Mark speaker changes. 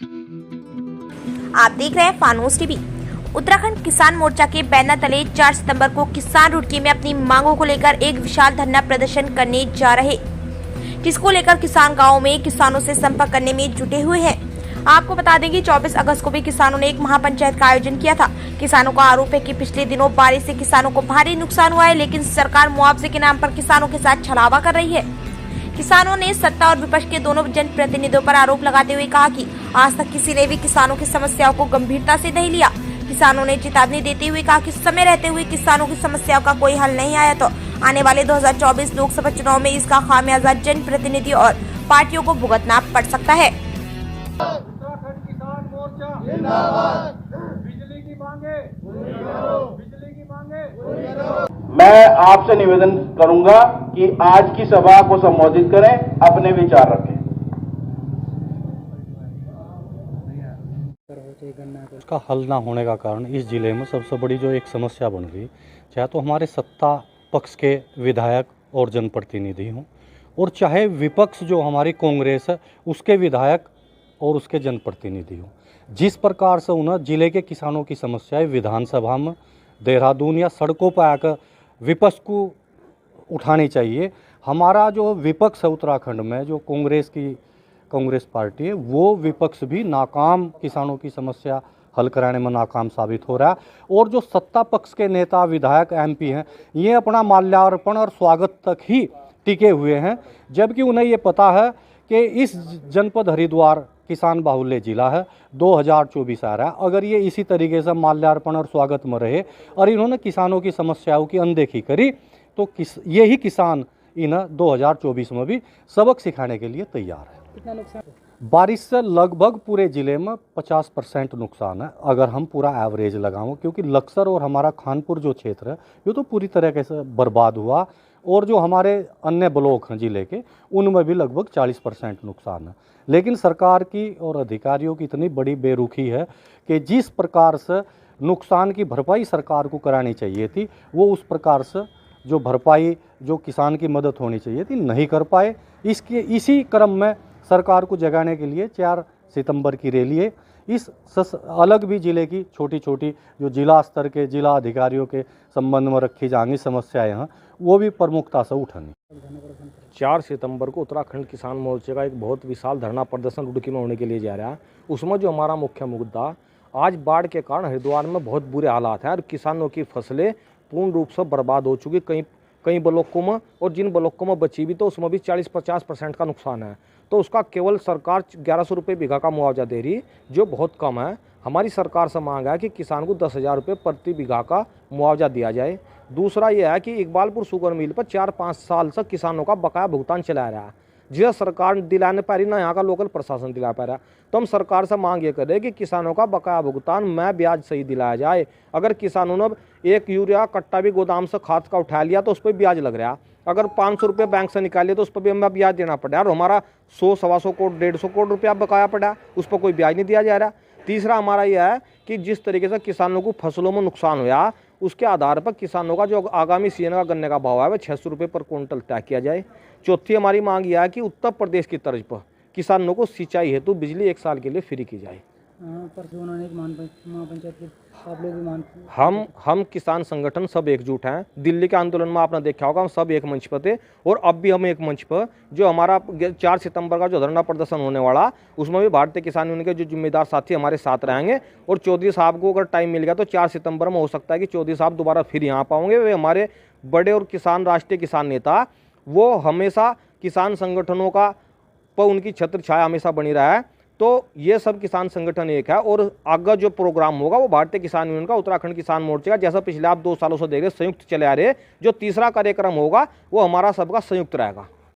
Speaker 1: आप देख रहे हैं फानूस टीवी। उत्तराखंड किसान मोर्चा के बैनर तले 4 सितंबर को किसान रुड़की में अपनी मांगों को लेकर एक विशाल धरना प्रदर्शन करने जा रहे, जिसको लेकर किसान गांवों में किसानों से संपर्क करने में जुटे हुए हैं। आपको बता दें कि 24 अगस्त को भी किसानों ने एक महापंचायत का आयोजन किया था। किसानों का आरोप है कि पिछले दिनों बारिश से किसानों को भारी नुकसान हुआ है, लेकिन सरकार मुआवजे के नाम पर किसानों के साथ छलावा कर रही है। किसानों ने सत्ता और विपक्ष के दोनों जनप्रतिनिधियों पर आरोप लगाते हुए कहा कि आज तक किसी ने भी किसानों की समस्याओं को गंभीरता से नहीं लिया। किसानों ने चेतावनी देते हुए कहा कि समय रहते हुए किसानों की समस्याओं का कोई हल नहीं आया तो आने वाले 2024 लोकसभा चुनाव में इसका खामियाजा जनप्रतिनिधि और पार्टियों को भुगतना पड़ सकता है।
Speaker 2: उत्तराखंड किसान मोर्चा जिंदाबाद। बिजली की मांगे, बिजली की मांगे।
Speaker 3: मैं आपसे निवेदन करूंगा कि आज की सभा को संबोधित करें, अपने विचार रखें।
Speaker 4: उसका हल ना होने का कारण इस जिले में सबसे बड़ी जो एक समस्या बन गई, चाहे तो हमारे सत्ता पक्ष के विधायक और जनप्रतिनिधि हों, और चाहे विपक्ष जो हमारी कांग्रेस है उसके विधायक और उसके जनप्रतिनिधि हों। जिस प्रकार से उन्हें जिले के किसानों की समस्याएं विधानसभा में, देहरादून या सड़कों पर आकर विपक्ष को उठानी चाहिए। हमारा जो विपक्ष है उत्तराखंड में, जो कांग्रेस पार्टी है, वो विपक्ष भी नाकाम, किसानों की समस्या हल कराने में नाकाम साबित हो रहा है। और जो सत्ता पक्ष के नेता, विधायक, एमपी हैं, ये अपना माल्यार्पण और स्वागत तक ही टिके हुए हैं, जबकि उन्हें ये पता है कि इस जनपद हरिद्वार किसान बाहुल्य जिला है, 2024 आ रहा है। अगर ये इसी तरीके से माल्यार्पण और स्वागत में रहे और इन्होंने किसानों की समस्याओं की अनदेखी करी तो यही किसान इन्हें 2024 में भी सबक सिखाने के लिए तैयार है।
Speaker 5: कितना नुकसान?
Speaker 4: बारिश से लगभग पूरे ज़िले में 50% नुकसान है, अगर हम पूरा एवरेज लगाऊं, क्योंकि लक्सर और हमारा खानपुर जो क्षेत्र है ये तो पूरी तरीके से बर्बाद हुआ, और जो हमारे अन्य ब्लॉक हैं ज़िले के, उनमें भी लगभग 40% नुकसान है। लेकिन सरकार की और अधिकारियों की इतनी बड़ी बेरुखी है कि जिस प्रकार से नुकसान की भरपाई सरकार को करानी चाहिए थी, वो उस प्रकार से जो भरपाई, जो किसान की मदद होनी चाहिए थी, नहीं कर पाए। इसी क्रम में सरकार को जगाने के लिए 4 सितंबर की रैली है। इस अलग भी ज़िले की छोटी छोटी जो जिला स्तर के जिला अधिकारियों के संबंध में रखी जाएंगी समस्याएं हैं, वो भी प्रमुखता से उठानी।
Speaker 6: 4 सितंबर को उत्तराखंड किसान मोर्चे का एक बहुत विशाल धरना प्रदर्शन रुड़की में होने के लिए जा रहा है। उसमें जो हमारा मुख्य मुद्दा, आज बाढ़ के कारण हरिद्वार में बहुत बुरे हालात हैं और किसानों की फसलें पूर्ण रूप से बर्बाद हो चुकी, कई ब्लॉकों में, और जिन ब्लॉकों में बची भी तो उसमें भी 40-50% का नुकसान है। तो उसका केवल सरकार 1100 रुपये बीघा का मुआवजा दे रही, जो बहुत कम है। हमारी सरकार से मांग है कि किसान को 10,000 रुपये प्रति बीघा का मुआवजा दिया जाए। दूसरा यह है कि इकबालपुर शुगर मिल पर 4-5 साल से किसानों का बकाया भुगतान चला रहा है, जिसे सरकार दिलाने पा रही ना यहाँ का लोकल प्रशासन दिला पा रहा है। तो हम सरकार से मांग ये करें कि किसानों का बकाया भुगतान में ब्याज सही दिलाया जाए। अगर किसानों ने एक यूरिया कट्टा भी गोदाम से खाद का उठा लिया तो उस पर ब्याज लग रहा है। अगर 500 रुपये बैंक से निकालिए तो उस पर भी हमें ब्याज देना पड़ा, और हमारा 100-125 करोड़ 150 करोड़ रुपया बकाया पड़ा, उस पर कोई ब्याज नहीं दिया जा रहा। तीसरा हमारा यह है कि जिस तरीके से किसानों को फसलों में नुकसान हुआ, उसके आधार पर किसानों का जो आगामी सीजन का गन्ने का भाव है वह 600 रुपये पर क्विंटल तय किया जाए। चौथी हमारी मांग यह है कि उत्तर प्रदेश की तर्ज पर किसानों को सिंचाई हेतु बिजली 1 साल के लिए फ्री की जाए।
Speaker 5: परसों उन्होंने महापंचायत की आप लोग भी
Speaker 6: हम किसान संगठन सब एकजुट हैं। दिल्ली के आंदोलन में आपने देखा होगा, हम सब एक मंच पर थे, और अब भी हम एक मंच पर, जो हमारा 4 सितंबर का जो धरना प्रदर्शन होने वाला, उसमें भी भारतीय किसान यूनियन के जो जिम्मेदार साथी हमारे साथ रहेंगे। और चौधरी साहब को अगर टाइम मिल गया तो 4 सितंबर में हो सकता है कि चौधरी साहब दोबारा फिर यहाँ पाओगे। वे हमारे बड़े और राष्ट्रीय किसान नेता, वो हमेशा किसान संगठनों का पर उनकी छत्र छाया हमेशा बनी रहा है। तो ये सब किसान संगठन एक है, और आगे जो प्रोग्राम होगा वो भारतीय किसान यूनियन का, उत्तराखंड किसान मोर्चे का, जैसा पिछले आप 2 सालों से देख रहे संयुक्त चले आ रहे, जो तीसरा कार्यक्रम होगा वो हमारा सबका संयुक्त रहेगा।